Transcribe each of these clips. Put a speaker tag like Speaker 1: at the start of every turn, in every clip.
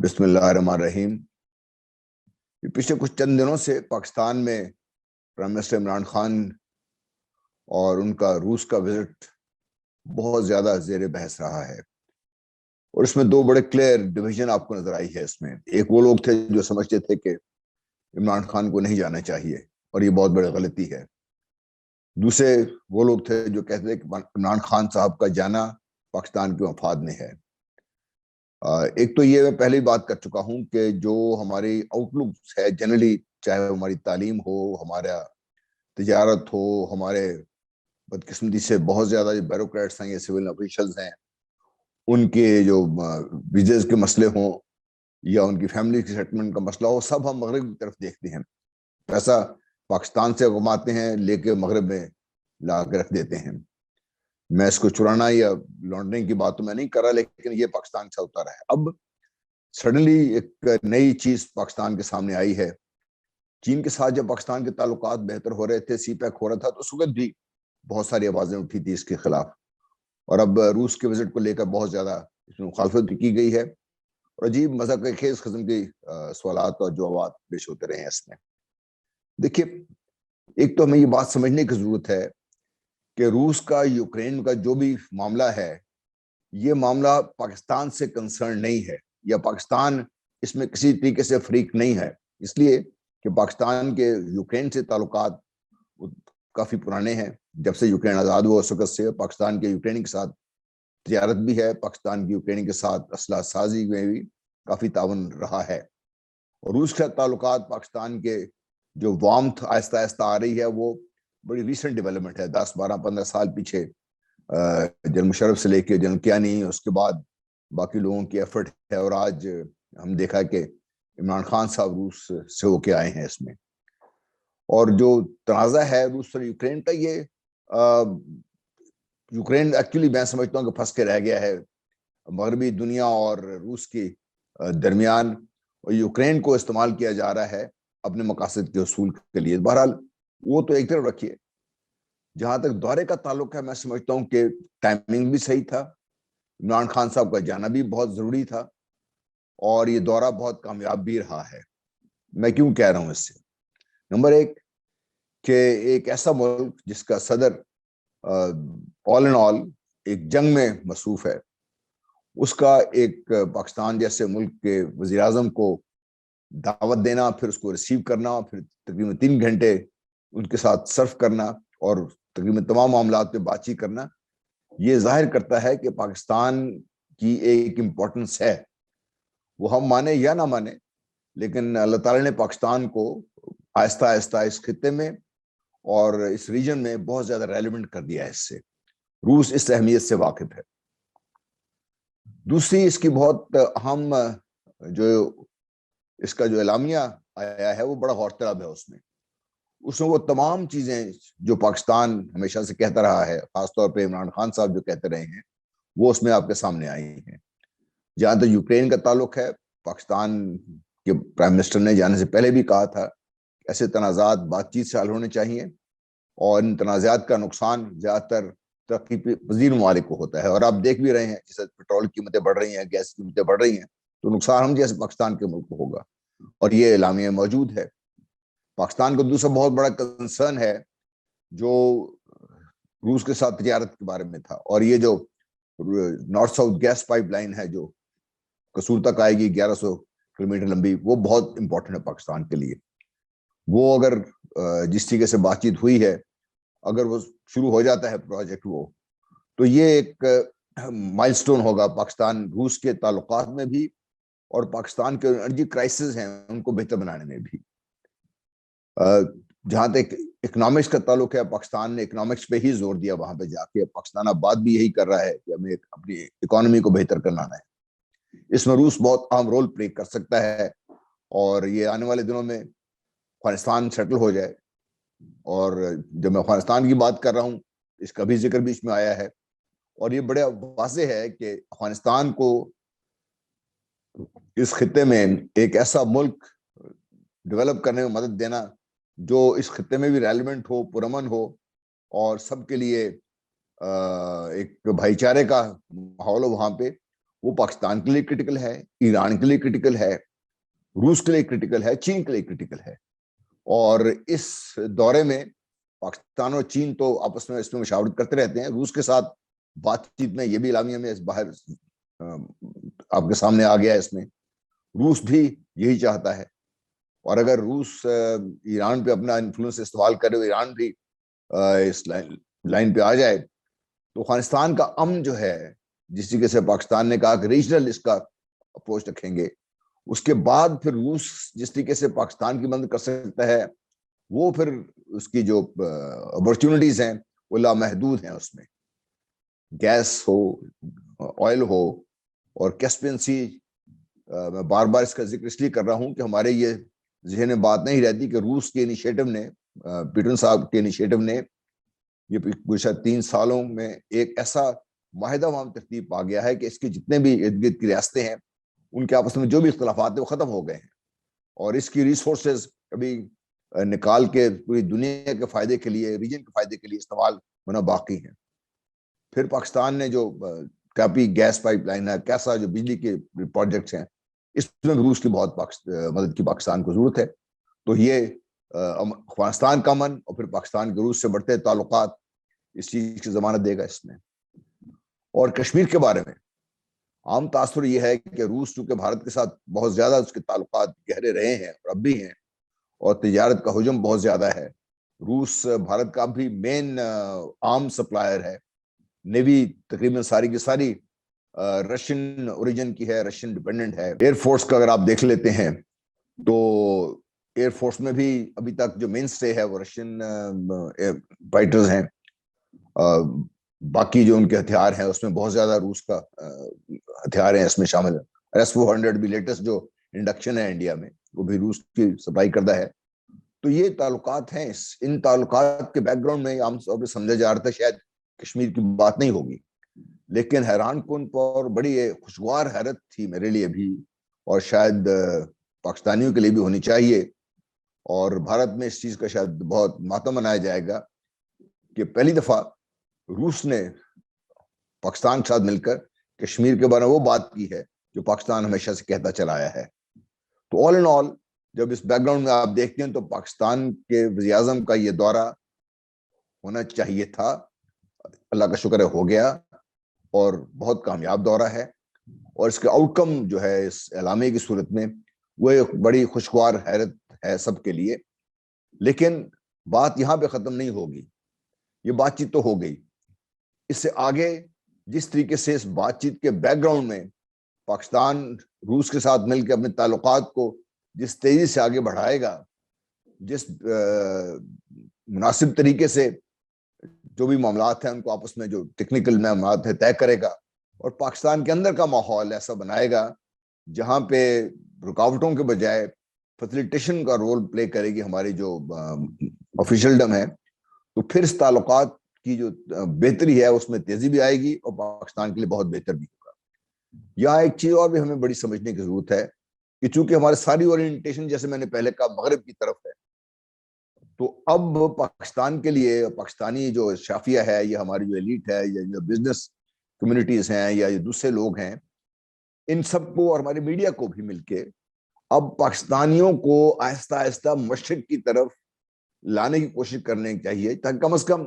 Speaker 1: بسم اللہ الرحمن الرحیم۔ پچھلے کچھ چند دنوں سے پاکستان میں پرائم منسٹر عمران خان اور ان کا روس کا وزٹ بہت زیادہ زیر بحث رہا ہے، اور اس میں دو بڑے کلیئر ڈویژن آپ کو نظر آئی ہے۔ اس میں ایک وہ لوگ تھے جو سمجھتے تھے کہ عمران خان کو نہیں جانا چاہیے اور یہ بہت بڑی غلطی ہے، دوسرے وہ لوگ تھے جو کہتے تھے کہ عمران خان صاحب کا جانا پاکستان کے مفاد میں ہے۔ ایک تو یہ میں پہلے ہی بات کر چکا ہوں کہ جو ہماری آؤٹ لک ہے جنرلی، چاہے ہماری تعلیم ہو، ہمارا تجارت ہو، ہمارے بدقسمتی سے بہت زیادہ جو بیوروکریٹس ہیں یا سول آفیشلز ہیں، ان کے جو ویزز کے مسئلے ہوں یا ان کی فیملی کی سیٹلمنٹ کا مسئلہ ہو، سب ہم مغرب کی طرف دیکھتے ہیں۔ پیسہ پاکستان سے کماتے ہیں، لے کے مغرب میں لا کے رکھ دیتے ہیں۔ میں اس کو چرانا یا لانڈرنگ کی بات تو میں نہیں کر رہا، لیکن یہ پاکستان سے ہوتا رہا ہے۔ اب سڈنلی ایک نئی چیز پاکستان کے سامنے آئی ہے۔ چین کے ساتھ جب پاکستان کے تعلقات بہتر ہو رہے تھے، سی پیک ہو رہا تھا، تو اس وقت بھی بہت ساری آوازیں اٹھی تھی اس کے خلاف، اور اب روس کے وزٹ کو لے کر بہت زیادہ اس میں مخالفت کی گئی ہے، اور عجیب مذاق خیز قسم کی سوالات اور جوابات پیش ہوتے رہے ہیں اس میں۔ دیکھیے، ایک تو ہمیں یہ بات سمجھنے کی ضرورت ہے کہ روس کا یوکرین کا جو بھی معاملہ ہے، یہ معاملہ پاکستان سے کنسرن نہیں ہے، یا پاکستان اس میں کسی طریقے سے فریق نہیں ہے، اس لیے کہ پاکستان کے یوکرین سے تعلقات کافی پرانے ہیں۔ جب سے یوکرین آزاد ہوا اس وقت سے پاکستان کے یوکرین کے ساتھ تجارت بھی ہے، پاکستان کی یوکرین کے ساتھ اسلحہ سازی میں بھی کافی تعاون رہا ہے، اور روس کے تعلقات پاکستان کے جو وارمتھ آہستہ آہستہ آ رہی ہے، وہ بڑی ریسنٹ ڈیولپمنٹ ہے۔ 10 12 15 سال پیچھے جنرل مشرف سے لے کے جنرل کیانی، اس کے بعد باقی لوگوں کی ایفرٹ ہے، اور آج ہم دیکھا کہ عمران خان صاحب روس سے ہو کے آئے ہیں اس میں۔ اور جو تنازع ہے روس اور یوکرین کا، یہ یوکرین ایکچولی میں سمجھتا ہوں کہ پھنس کے رہ گیا ہے مغربی دنیا اور روس کی درمیان، اور یوکرین کو استعمال کیا جا رہا ہے اپنے مقاصد کے حصول کے لیے۔ بہرحال وہ تو ایک طرف رکھیے، جہاں تک دورے کا تعلق ہے، میں سمجھتا ہوں کہ ٹائمنگ بھی صحیح تھا، عمران خان صاحب کا جانا بھی بہت ضروری تھا، اور یہ دورہ بہت کامیاب بھی رہا ہے۔ میں کیوں کہہ رہا ہوں اس سے؟ نمبر ایک، کہ ایک ایسا ملک جس کا صدر آل ان آل ایک جنگ میں مصروف ہے، اس کا ایک پاکستان جیسے ملک کے وزیر اعظم کو دعوت دینا، پھر اس کو ریسیو کرنا، پھر تقریباً 3 گھنٹے ان کے ساتھ سرو کرنا، اور تقریباً تمام معاملات پہ بات چیت کرنا، یہ ظاہر کرتا ہے کہ پاکستان کی ایک امپورٹنس ہے۔ وہ ہم مانے یا نہ مانے، لیکن اللہ تعالیٰ نے پاکستان کو آہستہ آہستہ اس خطے میں اور اس ریجن میں بہت زیادہ ریلیونٹ کر دیا ہے۔ اس سے روس اس اہمیت سے واقف ہے۔ دوسری اس کی بہت اہم جو اس کا جو اعلامیہ آیا ہے، وہ بڑا غور طلب ہے۔ اس میں وہ تمام چیزیں جو پاکستان ہمیشہ سے کہتا رہا ہے، خاص طور پہ عمران خان صاحب جو کہتے رہے ہیں، وہ اس میں آپ کے سامنے آئی ہیں۔ جہاں تک یوکرین کا تعلق ہے، پاکستان کے پرائم منسٹر نے جانے سے پہلے بھی کہا تھا کہ ایسے تنازعات بات چیت سے حل ہونے چاہیے، اور ان تنازعات کا نقصان زیادہ تر ترقی پذیر ممالک کو ہوتا ہے۔ اور آپ دیکھ بھی رہے ہیں، جیسے پیٹرول کی قیمتیں بڑھ رہی ہیں، گیس کی قیمتیں بڑھ رہی ہیں، تو نقصان ہم جیسے پاکستان کے ملک کو ہوگا، اور یہ اعلامیہ موجود ہے۔ پاکستان کو دوسرا بہت بڑا کنسرن ہے جو روس کے ساتھ تجارت کے بارے میں تھا، اور یہ جو north south gas pipeline ہے جو قصور تک آئے گی، 1100 کلومیٹر لمبی، وہ بہت امپورٹنٹ ہے پاکستان کے لیے۔ وہ اگر جس طریقے سے بات چیت ہوئی ہے، اگر وہ شروع ہو جاتا ہے پروجیکٹ، وہ تو یہ ایک مائل سٹون ہوگا پاکستان روس کے تعلقات میں بھی، اور پاکستان کے انرجی کرائسس ہیں ان کو بہتر بنانے میں بھی۔ جہاں تک اکنامکس کا تعلق ہے، پاکستان نے اکنامکس پہ ہی زور دیا وہاں پہ جا کے۔ پاکستان اب بات بھی یہی کر رہا ہے کہ ہمیں اپنی اکانومی کو بہتر کرنا ہے۔ اس میں روس بہت اہم رول پلے کر سکتا ہے، اور یہ آنے والے دنوں میں افغانستان سیٹل ہو جائے، اور جب میں افغانستان کی بات کر رہا ہوں، اس کا بھی ذکر بھی اس میں آیا ہے، اور یہ بڑے واضح ہے کہ افغانستان کو اس خطے میں ایک ایسا ملک ڈیولپ کرنے میں مدد دینا جو اس خطے میں بھی ریلیونٹ ہو، پرامن ہو، اور سب کے لیے ایک بھائی چارے کا ماحول ہو وہاں پہ، وہ پاکستان کے لیے کرٹیکل ہے, ایران کے لیے کرٹیکل ہے, روس کے لیے کرٹیکل ہے, چین کے لیے کرٹیکل ہے. اور اس دورے میں پاکستان اور چین تو آپس میں اس میں مشاورت کرتے رہتے ہیں. روس کے ساتھ بات چیت میں یہ بھی اعلامیہ میں باہر آپ کے سامنے آ گیا ہے, اس میں روس بھی یہی چاہتا ہے. اور اگر روس ایران پہ اپنا انفلوئنس استعمال کرے, ایران بھی اس لائن پہ آ جائے, تو افغانستان کا امن جو ہے, جس طریقے سے پاکستان نے کہا کہ ریجنل اس کا اپروچ رکھیں گے, اس کے بعد پھر روس جس طریقے سے پاکستان کی مدد کر سکتا ہے, وہ پھر اس کی جو اپرچونٹیز ہیں وہ لامحدود ہیں. اس میں گیس ہو, آئل ہو, اور کیسپین سی, میں بار بار اس کا ذکر اس لیے کر رہا ہوں کہ ہمارے یہ ذہن میں بات نہیں رہتی کہ روس کے انیشیٹو نے, پیٹن صاحب کے انیشیٹو نے, یہ گزشتہ 3 سالوں میں ایک ایسا معاہدہ وہاں ترتیب پا گیا ہے کہ اس کے جتنے بھی ارد گرد کی ریاستیں ہیں, ان کے آپس میں جو بھی اختلافات ہیں وہ ختم ہو گئے ہیں, اور اس کی ریسورسز ابھی نکال کے پوری دنیا کے فائدے کے لیے, ریجن کے فائدے کے لیے استعمال ہونا باقی ہیں. پھر پاکستان نے جو کاپی گیس پائپ لائن ہے, کیسا جو بجلی کے پروجیکٹس ہیں, اس میں روس کی بہت مدد کی پاکستان کو ضرورت ہے. تو یہ افغانستان کا امن اور پھر پاکستان کے روس سے بڑھتے تعلقات اس چیز کی ضمانت دے گا اس میں. اور کشمیر کے بارے میں عام تاثر یہ ہے کہ روس چونکہ بھارت کے ساتھ بہت زیادہ اس کے تعلقات گہرے رہے ہیں اور اب بھی ہیں, اور تجارت کا حجم بہت زیادہ ہے. روس بھارت کا بھی مین آرم سپلائر ہے. نیوی تقریباً ساری کی ساری رشین اوریجن کی ہے, رشین ڈیپینڈنٹ ہے. ایئر فورس کا اگر آپ دیکھ لیتے ہیں تو ایئر فورس میں بھی ابھی تک جو مین اسٹے ہے وہ رشین فائٹرز ہیں. باقی جو ان کے ہتھیار ہیں اس میں بہت زیادہ روس کا ہتھیار ہیں اس میں شامل ہے. S-400 بھی لیٹسٹ جو انڈکشن ہے انڈیا میں, وہ بھی روس کی سپلائی کردہ ہے. تو یہ تعلقات ہیں. ان تعلقات کے بیک گراؤنڈ میں عام طور پہ سمجھا جا رہا تھا شاید کشمیر کی بات نہیں ہوگی, لیکن حیران کن پر بڑی خوشگوار حیرت تھی میرے لیے بھی, اور شاید پاکستانیوں کے لیے بھی ہونی چاہیے. اور بھارت میں اس چیز کا شاید بہت ماتم منایا جائے گا کہ پہلی دفعہ روس نے پاکستان کے ساتھ مل کر کشمیر کے بارے میں وہ بات کی ہے جو پاکستان ہمیشہ سے کہتا چلا آیا ہے. تو آل ان آل جب اس بیک گراؤنڈ میں آپ دیکھتے ہیں تو پاکستان کے وزیر اعظم کا یہ دورہ ہونا چاہیے تھا, اللہ کا شکر ہے ہو گیا, اور بہت کامیاب دورہ ہے. اور اس کا آؤٹ کم جو ہے اس اعلامیہ کی صورت میں وہ ایک بڑی خوشگوار حیرت ہے سب کے لیے. لیکن بات یہاں پہ ختم نہیں ہوگی. یہ بات چیت تو ہو گئی, اس سے آگے جس طریقے سے اس بات چیت کے بیک گراؤنڈ میں پاکستان روس کے ساتھ مل کے اپنے تعلقات کو جس تیزی سے آگے بڑھائے گا, جس مناسب طریقے سے جو بھی معاملات ہیں ان کو آپس میں جو ٹیکنیکل معاملات ہیں طے کرے گا, اور پاکستان کے اندر کا ماحول ایسا بنائے گا جہاں پہ رکاوٹوں کے بجائے فیسیلیٹیشن کا رول پلے کرے گی ہماری جو آفیشلڈم ہے, تو پھر اس تعلقات کی جو بہتری ہے اس میں تیزی بھی آئے گی اور پاکستان کے لیے بہت بہتر بھی ہوگا. یہاں ایک چیز اور بھی ہمیں بڑی سمجھنے کی ضرورت ہے کہ چونکہ ہمارے ساری اورینٹیشن جیسے میں نے پہلے کہا مغرب کی طرف ہے, تو اب پاکستان کے لیے پاکستانی جو شافیہ ہے یا ہماری جو ایلیٹ ہے یا جو بزنس کمیونٹیز ہیں یا جو دوسرے لوگ ہیں, ان سب کو اور ہمارے میڈیا کو بھی مل کے اب پاکستانیوں کو آہستہ آہستہ مشرق کی طرف لانے کی کوشش کرنے چاہیے, تاکہ کم از کم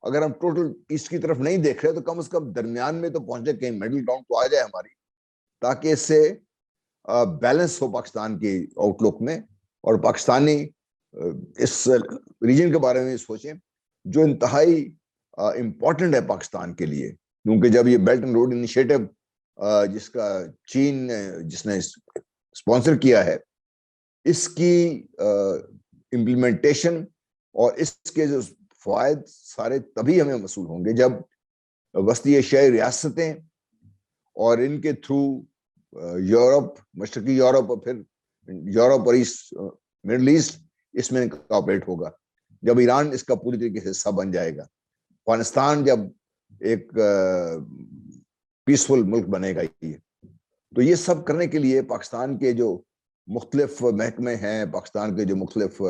Speaker 1: اگر ہم ٹوٹل ایسٹ کی طرف نہیں دیکھ رہے تو کم از کم درمیان میں تو پہنچے, کہیں مڈل گراؤنڈ تو آ جائے ہماری, تاکہ اس سے بیلنس ہو پاکستان کی آؤٹ لک میں, اور پاکستانی اس ریجن کے بارے میں سوچیں جو انتہائی امپورٹنٹ ہے پاکستان کے لیے. کیونکہ جب یہ بیلٹ اینڈ روڈ انیشیٹو جس کا چین جس نے اسپانسر کیا ہے, اس کی امپلیمنٹیشن اور اس کے جو فوائد سارے تبھی ہمیں موصول ہوں گے جب وسطی ایشیائی ریاستیں اور ان کے تھرو یورپ, مشرقی یورپ اور پھر یورپ اور مڈل ایسٹ اس میں کوآپریٹ ہوگا, جب ایران اس کا پوری طریقے سے حصہ بن جائے گا, افغانستان جب ایک پیسفل ملک بنے گا. تو یہ سب کرنے کے لیے پاکستان کے جو مختلف محکمے ہیں, پاکستان کے جو مختلف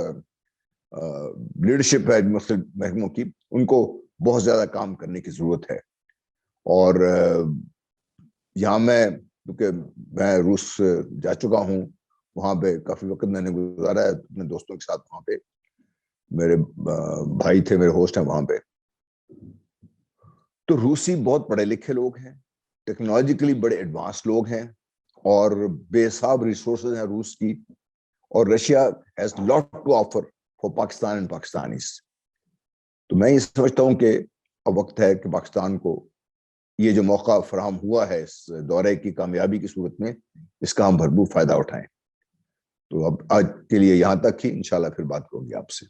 Speaker 1: لیڈرشپ ہے مختلف محکموں کی, ان کو بہت زیادہ کام کرنے کی ضرورت ہے. اور یہاں میں کیونکہ میں روس جا چکا ہوں، وہاں پہ کافی وقت میں نے گزارا ہے اپنے دوستوں کے ساتھ. وہاں پہ میرے بھائی تھے، میرے ہوسٹ ہیں وہاں پہ. تو روسی بہت پڑھے لکھے لوگ ہیں، ٹیکنالوجیکلی بڑے ایڈوانس لوگ ہیں، اور بے حساب ریسورسز ہیں روس کی. اور Russia has lot to offer for Pakistan and Pakistanis. تو میں یہ سمجھتا ہوں کہ اب وقت ہے کہ پاکستان کو یہ جو موقع فراہم ہوا ہے اس دورے کی کامیابی کی صورت میں، اس کا ہم بھرپور فائدہ اٹھائیں. تو اب آج کے لیے یہاں تک ہی، انشاءاللہ پھر بات ہوگی آپ سے.